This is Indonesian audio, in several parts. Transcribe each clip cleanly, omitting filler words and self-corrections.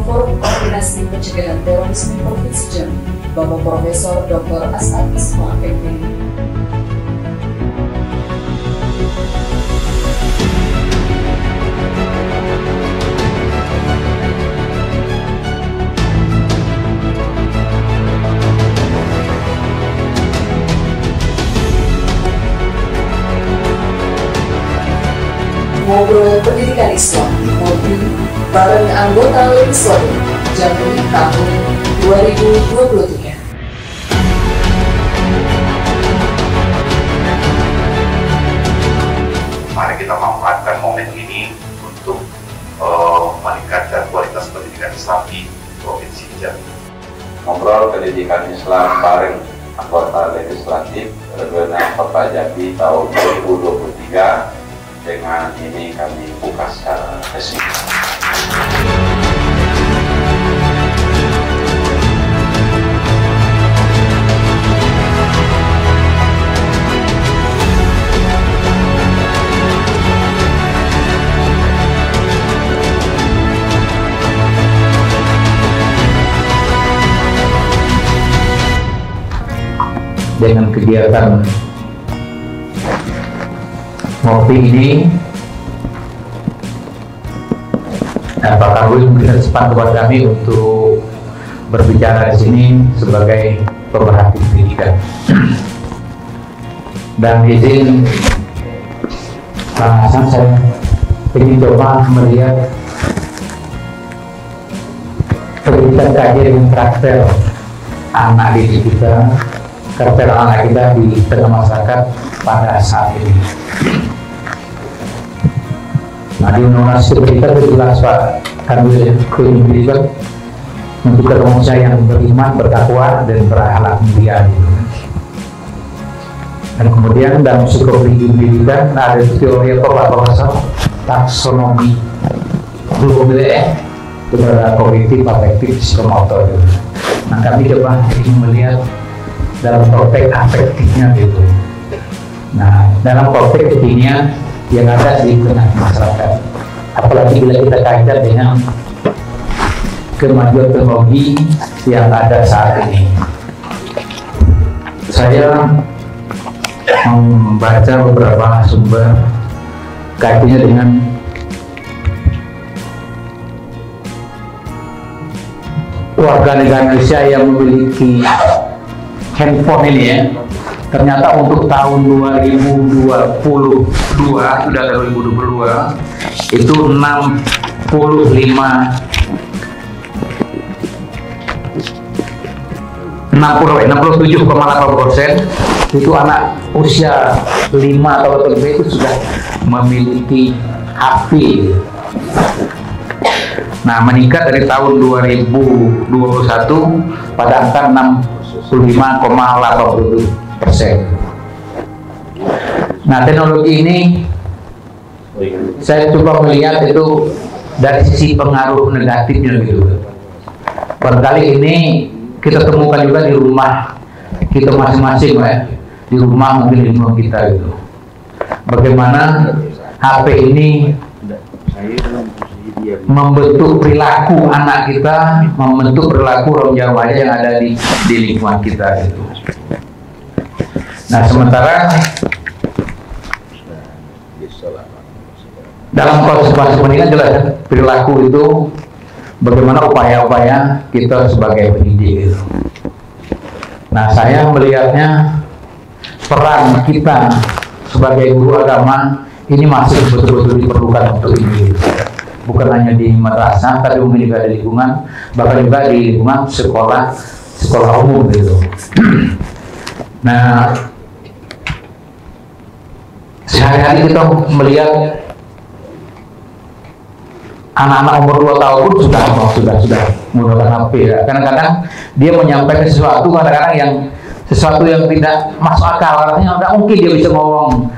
Forum Koordinasi Pencegahan Terorisme Provinsi Jambi, Bapak Profesor Dr. As'ad Isma MP. Ngobrol Pendidikan Islam di bareng anggota legislatif Jambi tahun 2023. Mari kita manfaatkan momen ini untuk meningkatkan kualitas pendidikan Islam di Provinsi Jambi. Ngobrol pendidikan Islam bareng anggota legislatif Regional Kota Jambi tahun 2023. Dengan ini kami buka secara resmi. Dengan kegiatan ngopi ini, Pak Kabul memberikan kesempatan kepada kami untuk berbicara di sini sebagai pemerhati pendidikan. Dan izin saya ingin coba melihat pendidikan kajian dengan karakter anak didik kita, karakter anak kita di tengah masyarakat pada saat ini. Nah, di Undang-Undang kita jelas Pak Kanwil pendidikan untuk manusia yang beriman, bertakwa dan berakhlak mulia. Dan kemudian dalam psikologi pendidikan ada teori apa bahasa taksonomi global kepada kognitif, afektif, psikomotor. Nah, kami coba ingin melihat dalam konteks afektifnya gitu. Nah, dalam konteks kekinian yang ada di tengah masyarakat, apalagi bila kita kaitkan dengan kemajuan teknologi yang ada saat ini. Saya membaca beberapa sumber kaitannya dengan warga negara Indonesia yang memiliki handphone ini ya. Ternyata untuk tahun 2022 sudah 2022 itu 67,8% itu anak usia 5 atau lebih itu sudah memiliki HP. Nah, meningkat dari tahun 2021 pada angka 65,8%. Nah, teknologi ini saya coba melihat itu dari sisi pengaruh negatifnya gitu. Barangkali ini kita temukan juga di rumah kita masing-masing ya, di rumah mungkin di rumah kita gitu. Bagaimana HP ini membentuk perilaku anak kita, membentuk perilaku remaja yang ada di lingkungan kita gitu. Nah, sementara dalam proses pendidikan jelas perilaku itu bagaimana upaya-upaya kita sebagai pendidik gitu. Nah, saya melihatnya peran kita sebagai guru agama ini masih betul-betul diperlukan untuk ini gitu. Bukan hanya di madrasah, tapi mungkin juga di lingkungan, bahkan juga di lingkungan sekolah umum gitu. Nah, sehari-hari kita melihat anak-anak umur 2 tahun pun sudah menggunakan HP ya. Kadang-kadang dia menyampaikan sesuatu yang tidak masuk akal, artinya tidak mungkin dia bisa ngomong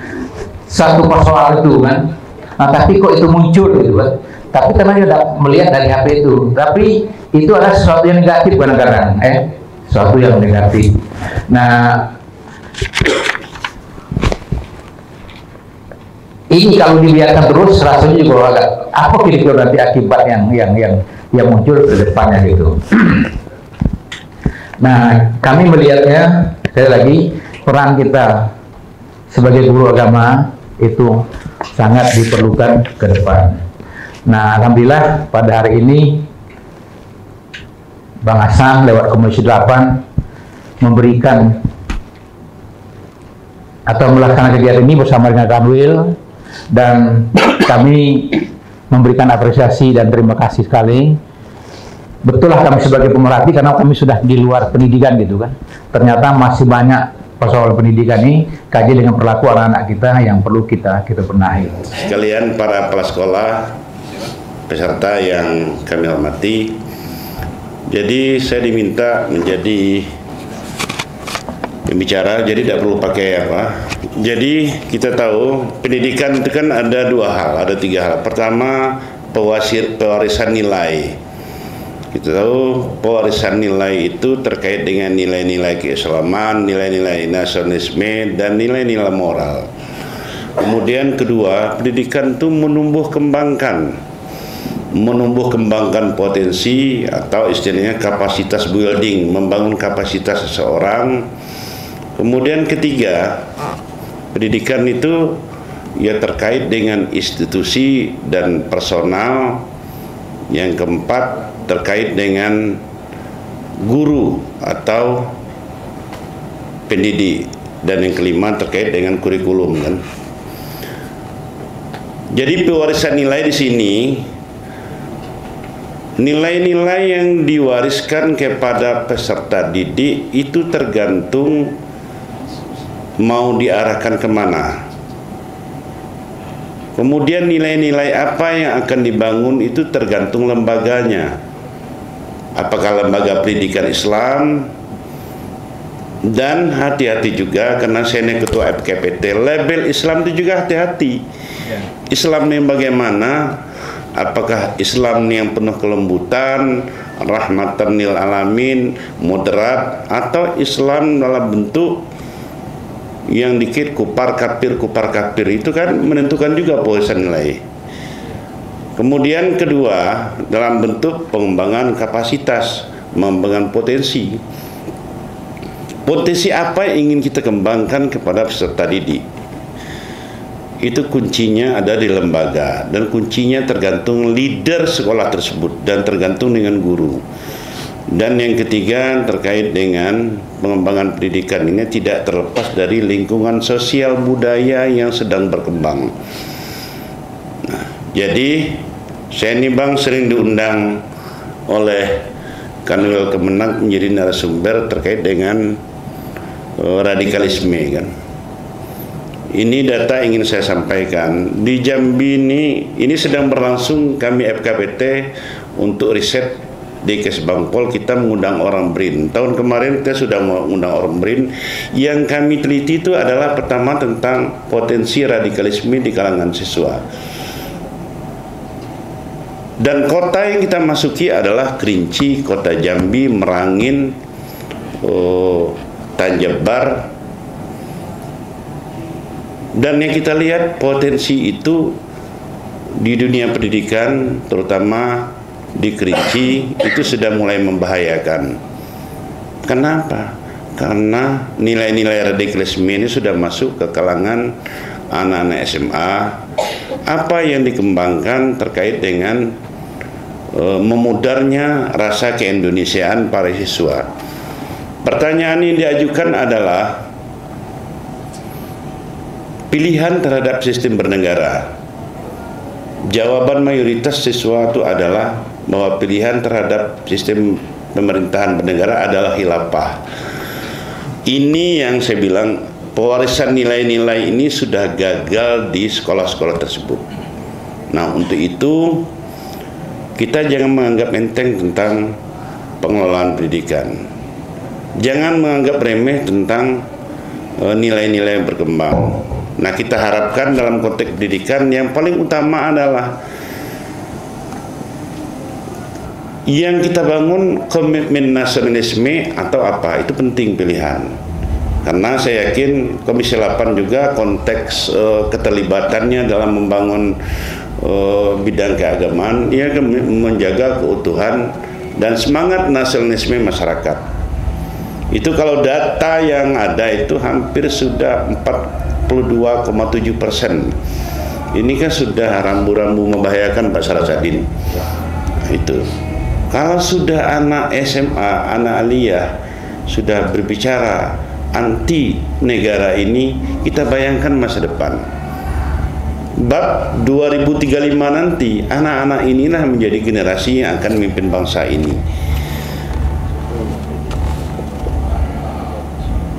satu persoalan itu kan. Nah, tapi kok itu muncul gitu kan. Tapi karena dia melihat dari HP itu, tapi itu adalah sesuatu yang negatif kadang-kadang, sesuatu yang negatif. Nah, ini kalau dibiarkan terus rasanya juga agak apa kira-kira nanti akibat yang yang muncul ke depannya gitu. Nah, kami melihatnya sekali lagi peran kita sebagai guru agama itu sangat diperlukan ke depan. Nah, alhamdulillah pada hari ini Bang Hasan lewat Komisi 8 memberikan atau melaksanakan kegiatan ini bersama dengan Kanwil, dan kami memberikan apresiasi dan terima kasih sekali. Betul lah kami sebagai pemerhati karena kami sudah di luar pendidikan gitu kan. Ternyata masih banyak persoalan pendidikan ini kaji dengan perilaku anak-anak kita yang perlu kita benahi. Sekalian para kepala sekolah, peserta yang kami hormati, jadi saya diminta menjadi pembicara, jadi tidak perlu pakai apa. Jadi kita tahu pendidikan itu kan ada dua hal, ada tiga hal. Pertama, pewarisan nilai. Kita tahu pewarisan nilai itu terkait dengan nilai-nilai keislaman, nilai-nilai nasionalisme, dan nilai-nilai moral. Kemudian kedua, pendidikan itu menumbuh kembangkan potensi atau istilahnya kapasitas building, membangun kapasitas seseorang. Kemudian ketiga, pendidikan itu ya terkait dengan institusi dan personal. Yang keempat, terkait dengan guru atau pendidik, dan yang kelima terkait dengan kurikulum kan. Jadi pewarisan nilai di sini, nilai-nilai yang diwariskan kepada peserta didik itu tergantung mau diarahkan kemana. Kemudian nilai-nilai apa yang akan dibangun itu tergantung lembaganya. Apakah lembaga pendidikan Islam, dan hati-hati juga karena saya ini ketua FKPT, label Islam itu juga hati-hati. Islam ini bagaimana? Apakah Islam ini yang penuh kelembutan, rahmatan lil alamin, moderat, atau Islam dalam bentuk yang dikit kupar kafir, itu kan menentukan juga pewarisan nilai. Kemudian kedua, dalam bentuk pengembangan kapasitas, pengembangan potensi. Potensi apa yang ingin kita kembangkan kepada peserta didik? Itu kuncinya ada di lembaga, dan kuncinya tergantung leader sekolah tersebut dan tergantung dengan guru. Dan yang ketiga terkait dengan pengembangan pendidikan ini tidak terlepas dari lingkungan sosial budaya yang sedang berkembang. Nah, jadi saya ini Bang sering diundang oleh Kanwil Kemenang menjadi narasumber terkait dengan radikalisme kan. Ini data ingin saya sampaikan. Di Jambi ini sedang berlangsung kami FKPT untuk riset di Kesbangpol. Kita mengundang orang BRIN. Tahun kemarin kita sudah mengundang orang BRIN. Yang kami teliti itu adalah pertama tentang potensi radikalisme di kalangan siswa. Dan kota yang kita masuki adalah Kerinci, Kota Jambi, Merangin, Tanjebar. Dan yang kita lihat potensi itu di dunia pendidikan, terutama di Kerinci, itu sudah mulai membahayakan. Kenapa? Karena nilai-nilai radikalisme ini sudah masuk ke kalangan anak-anak SMA. Apa yang dikembangkan terkait dengan memudarnya rasa keindonesiaan para siswa. Pertanyaan yang diajukan adalah pilihan terhadap sistem bernegara. Jawaban mayoritas siswa itu adalah bahwa pilihan terhadap sistem pemerintahan bernegara adalah khilafah. Ini yang saya bilang, pewarisan nilai-nilai ini sudah gagal di sekolah-sekolah tersebut. Nah, untuk itu kita jangan menganggap enteng tentang pengelolaan pendidikan. Jangan menganggap remeh tentang nilai-nilai yang berkembang. Nah, kita harapkan dalam konteks pendidikan yang paling utama adalah yang kita bangun komitmen nasionalisme atau apa, itu penting pilihan. Karena saya yakin Komisi 8 juga konteks keterlibatannya dalam membangun bidang keagamaan, ia akan menjaga keutuhan dan semangat nasionalisme masyarakat. Itu kalau data yang ada itu hampir sudah 42,7%. Ini kan sudah rambu-rambu membahayakan Pak Syarasadin. Itu. Kalau sudah anak SMA, anak aliyah sudah berbicara anti negara ini, kita bayangkan masa depan. Bab 2035 nanti, anak-anak inilah menjadi generasi yang akan memimpin bangsa ini.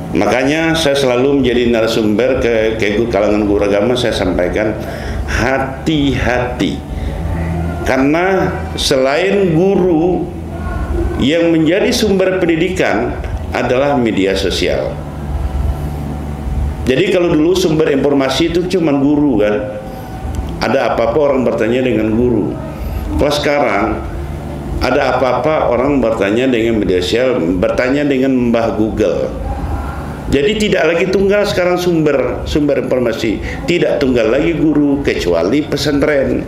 Makanya saya selalu menjadi narasumber ke kalangan guru agama, saya sampaikan hati-hati. Karena selain guru, yang menjadi sumber pendidikan adalah media sosial. Jadi kalau dulu sumber informasi itu cuma guru kan, ada apa-apa orang bertanya dengan guru. Kalau sekarang ada apa-apa orang bertanya dengan media sosial, bertanya dengan Mbah Google. Jadi tidak lagi tunggal sekarang sumber informasi, tidak tunggal lagi guru kecuali pesantren.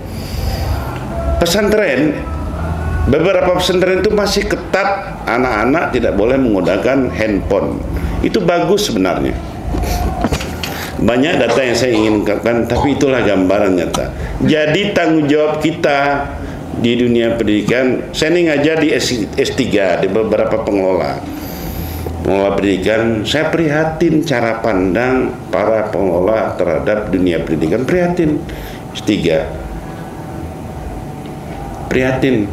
Pesantren, beberapa pesantren itu masih ketat, anak-anak tidak boleh menggunakan handphone. Itu bagus sebenarnya. Banyak data yang saya ingin ungkapkan, tapi itulah gambaran nyata. Jadi tanggung jawab kita di dunia pendidikan, saya ini ngajar di S3 di beberapa pengelola pendidikan. Saya prihatin cara pandang para pengelola terhadap dunia pendidikan, prihatin. S3 prihatin.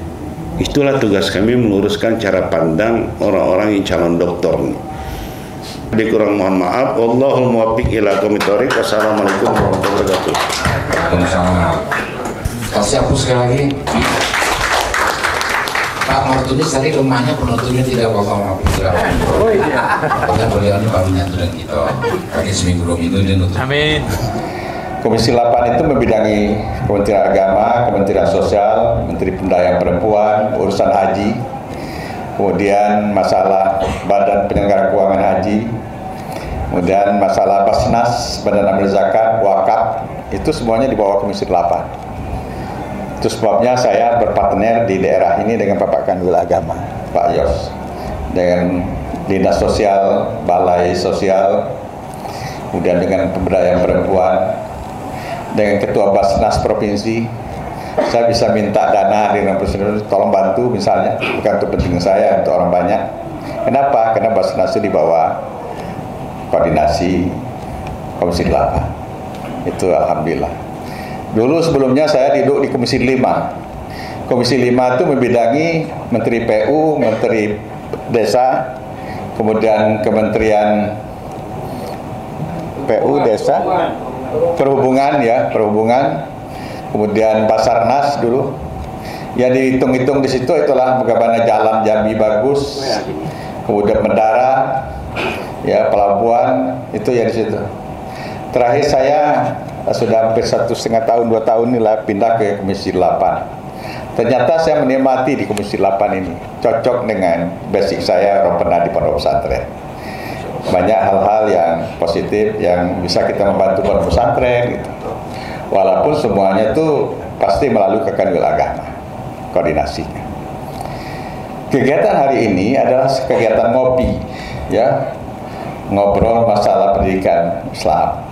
Itulah tugas kami, meluruskan cara pandang orang-orang yang calon doktor. Lebih kurang mohon maaf. Wallahul muwaffiq ila aqwamit thoriq. Wassalamualaikum warahmatullahi wabarakatuh. Waalaikumsalam. Kasih aku sekali lagi. Pak Martunis tadi rumahnya penutupnya tidak potong tidak. Oh iya. Karena beliau ini baru nyatu dengan kita. Pakai seminggu itu dia nutup. Amin. Komisi 8 itu membidangi Kementerian Agama, Kementerian Sosial, Menteri Pemberdayaan Perempuan, urusan haji, kemudian masalah Badan Penyelenggara Keuangan Haji, kemudian masalah Basnas, Badan Amil Zakat, Wakaf, itu semuanya di bawah Komisi 8. Itu sebabnya saya berpartner di daerah ini dengan Bapak Kanwil Agama, Pak Yos, dengan Dinas Sosial, Balai Sosial, kemudian dengan Pemberdayaan Perempuan, dengan Ketua Basnas Provinsi. Saya bisa minta dana dengan Presiden, tolong bantu misalnya, bukan untuk penting saya, untuk orang banyak. Kenapa? Karena Basnas itu di bawah koordinasi Komisi 8. Itu alhamdulillah. Dulu sebelumnya saya duduk di Komisi 5. Komisi 5 itu membidangi Menteri PU, Menteri Desa, kemudian Kementerian PU, Desa, Perhubungan ya, Perhubungan, kemudian Basarnas dulu. Ya dihitung-hitung di situ itulah bagaimana jalan Jambi bagus, kemudian mendarat, ya pelabuhan, itu ya di situ. Terakhir saya sudah hampir 1,5 tahun, 2 tahun inilah pindah ke Komisi 8. Ternyata saya menikmati di Komisi 8 ini, cocok dengan basic saya orang pernah di pondok pesantren. Banyak hal-hal yang positif yang bisa kita membantu pondok pesantren gitu. Walaupun semuanya itu pasti melalui Kanwil Agama koordinasinya. Kegiatan hari ini adalah kegiatan ngopi, ya, ngobrol masalah pendidikan Islam.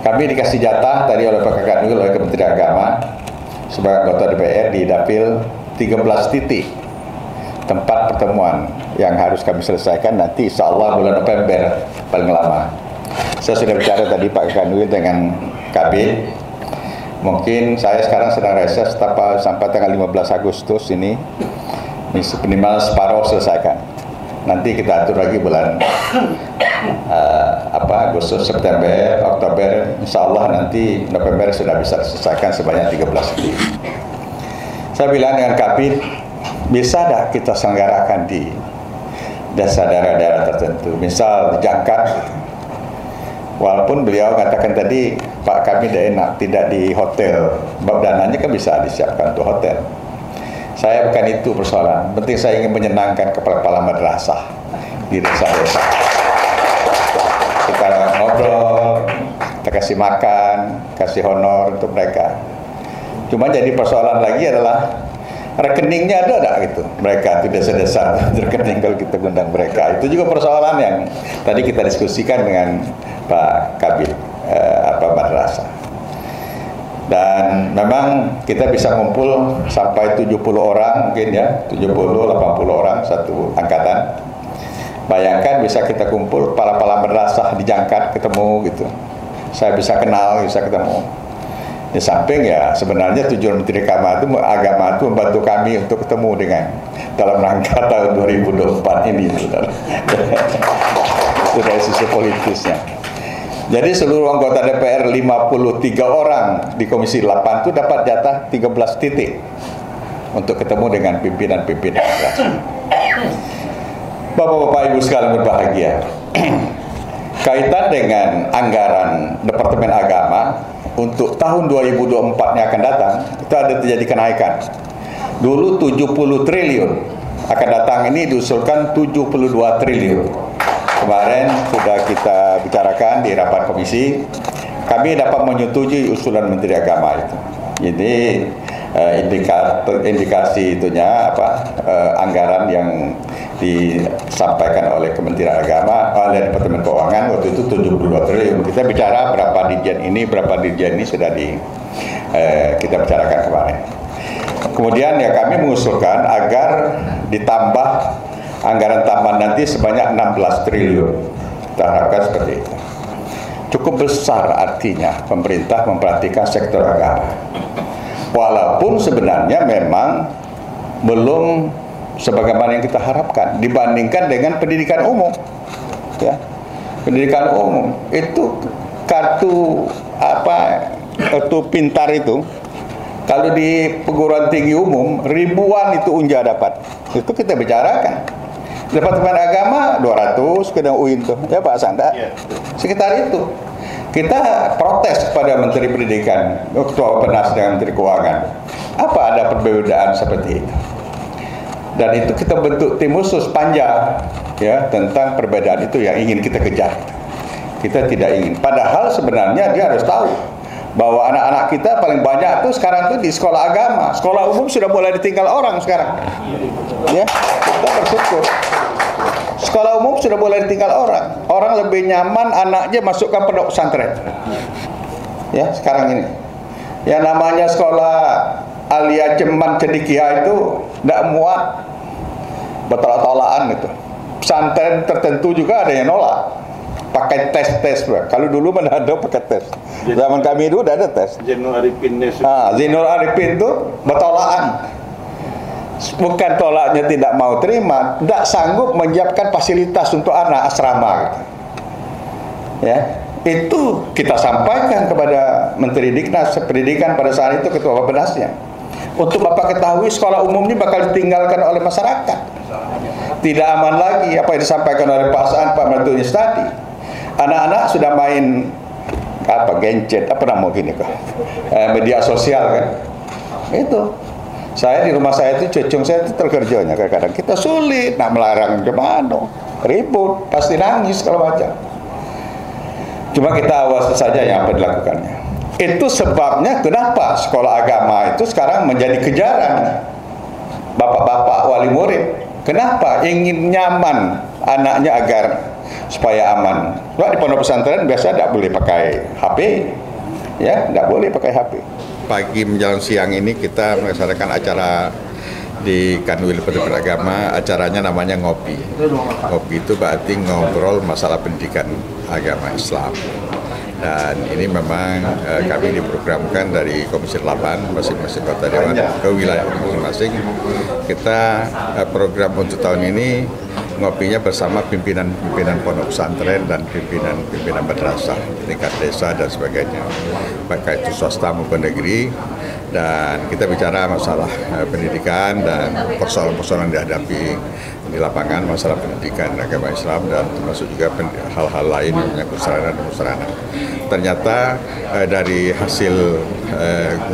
Kami dikasih jatah tadi oleh Pak Kanwil, oleh Kementerian Agama sebagai anggota DPR di Dapil 13 titik tempat pertemuan yang harus kami selesaikan nanti insya Allah bulan November paling lama. Saya sudah bicara tadi Pak Kanwil dengan Kabin. Mungkin saya sekarang sedang reses sampai tanggal 15 Agustus ini minimal separuh selesaikan. Nanti kita atur lagi bulan Agustus, September, Oktober, insya Allah nanti November sudah bisa diselesaikan sebanyak 13 titik. Saya bilang dengan Kabin, bisa tak kita selenggarakan di desa daerah-daerah tertentu, misal di Jangkar. Walaupun beliau katakan tadi, Pak kami tidak enak, tidak di hotel, bab dananya kan bisa disiapkan untuk hotel. Saya bukan itu persoalan, penting saya ingin menyenangkan kepala-kepala madrasah di desa-desa. kasih makan, kasih honor untuk mereka. Cuma jadi persoalan lagi adalah rekeningnya ada enggak gitu. Mereka di desa-desa rekening kalau kita undang mereka. Itu juga persoalan yang tadi kita diskusikan dengan Pak Kabid madrasah. Dan memang kita bisa ngumpul sampai 70 orang mungkin ya, 70-80 orang satu angkatan. Bayangkan bisa kita kumpul kepala-kepala madrasah dijangkat ketemu gitu. Saya bisa kenal, bisa ketemu. Di samping ya sebenarnya tujuan Menteri Agama itu membantu kami untuk ketemu dengan dalam rangka tahun 2024 ini. Itu dari sisi politisnya. Jadi seluruh anggota DPR 53 orang di Komisi 8 itu dapat jatah 13 titik untuk ketemu dengan pimpinan-pimpinan. Bapak-bapak Ibu sekalian berbahagia, kaitan dengan anggaran Departemen Agama untuk tahun 2024 yang akan datang, itu ada terjadi kenaikan. Dulu 70 triliun, akan datang ini diusulkan 72 triliun. Kemarin sudah kita bicarakan di rapat komisi, kami dapat menyetujui usulan Menteri Agama itu. Jadi indikasi itunya anggaran yang disampaikan oleh Kementerian Agama, oleh Departemen Keuangan waktu itu 72 triliun. Kita bicara berapa dirjen ini sudah kita bicarakan kemarin. Kemudian ya kami mengusulkan agar ditambah anggaran tambahan nanti sebanyak 16 triliun. Kita harapkan seperti itu. Cukup besar artinya pemerintah memperhatikan sektor agama. Walaupun sebenarnya memang belum sebagaimana yang kita harapkan dibandingkan dengan pendidikan umum. Ya. Pendidikan umum itu kartu pintar itu kalau di perguruan tinggi umum ribuan itu Unja dapat. Itu kita bicarakan. Departemen Agama 200 kena UIN tuh, ya Pak Sanda. Sekitar itu. Kita protes kepada Menteri Pendidikan, Ketua Penas dengan Menteri Keuangan. Apa ada perbedaan seperti itu? Dan itu kita bentuk tim khusus panja ya tentang perbedaan itu yang ingin kita kejar. Kita tidak ingin. Padahal sebenarnya dia harus tahu bahwa anak-anak kita paling banyak tuh sekarang tuh di sekolah agama. Sekolah umum sudah mulai ditinggal orang sekarang. Ya, kita bersyukur. Sekolah umum sudah mulai ditinggal orang. Orang lebih nyaman anaknya masukkan pondok pesantren. Ya, sekarang ini. Yang namanya sekolah Alia Ceman Cendikia itu tidak muat. Bertolak-tolakan itu. Pesantren tertentu juga ada yang nolak. Pakai tes. Kalau dulu mana ada pakai tes. Zaman kami dulu udah ada tes. Zainul Arifin Zainul Arifin itu bertolakan. Bukan tolaknya tidak mau terima, tidak sanggup menyiapkan fasilitas untuk anak asrama gitu. Ya, itu kita sampaikan kepada Menteri Diknas Pendidikan pada saat itu, Ketua Bapedasnya. Untuk Bapak ketahui sekolah umum ini bakal ditinggalkan oleh masyarakat. Tidak aman lagi apa yang disampaikan oleh Pak Saan, Pak Mertunis tadi. Anak-anak sudah main gadget, media sosial kan. Itu. Saya di rumah saya itu cucung saya itu terkerjanya kadang-kadang kita sulit nak melarang gimana, ribut, pasti nangis kalau macam. Cuma kita awasi saja yang apa dilakukannya. Itu sebabnya kenapa sekolah agama itu sekarang menjadi kejaran bapak-bapak wali murid. Kenapa? Ingin nyaman anaknya agar supaya aman. Kalau di pondok pesantren biasa tidak boleh pakai HP, ya, tidak boleh pakai HP. Pagi menjelang siang ini kita melaksanakan acara di Kanwil Departemen Agama. Acaranya namanya ngopi. Ngopi itu berarti ngobrol masalah pendidikan agama Islam. Dan ini memang kami diprogramkan dari Komisi 8 masing-masing kota dewan ke wilayah masing-masing. Kita program untuk tahun ini ngopinya bersama pimpinan-pimpinan pondok pesantren dan pimpinan madrasah tingkat desa dan sebagainya, baik itu swasta maupun negeri. Dan kita bicara masalah pendidikan dan persoalan-persoalan dihadapi di lapangan, masalah pendidikan agama Islam dan termasuk juga hal-hal lain menyangkut sarana dan prasarana. Ternyata dari hasil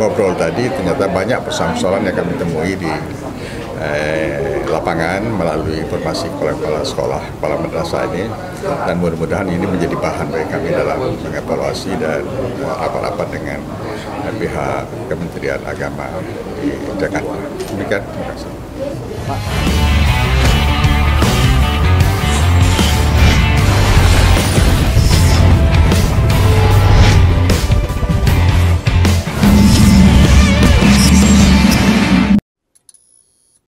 ngobrol tadi ternyata banyak persoalan yang kami temui di lapangan melalui informasi kepala sekolah, kepala madrasah ini, dan mudah-mudahan ini menjadi bahan bagi kami dalam mengevaluasi dan rapat-rapat dengan pihak Kementerian Agama di Jakarta. Demikian, terima kasih.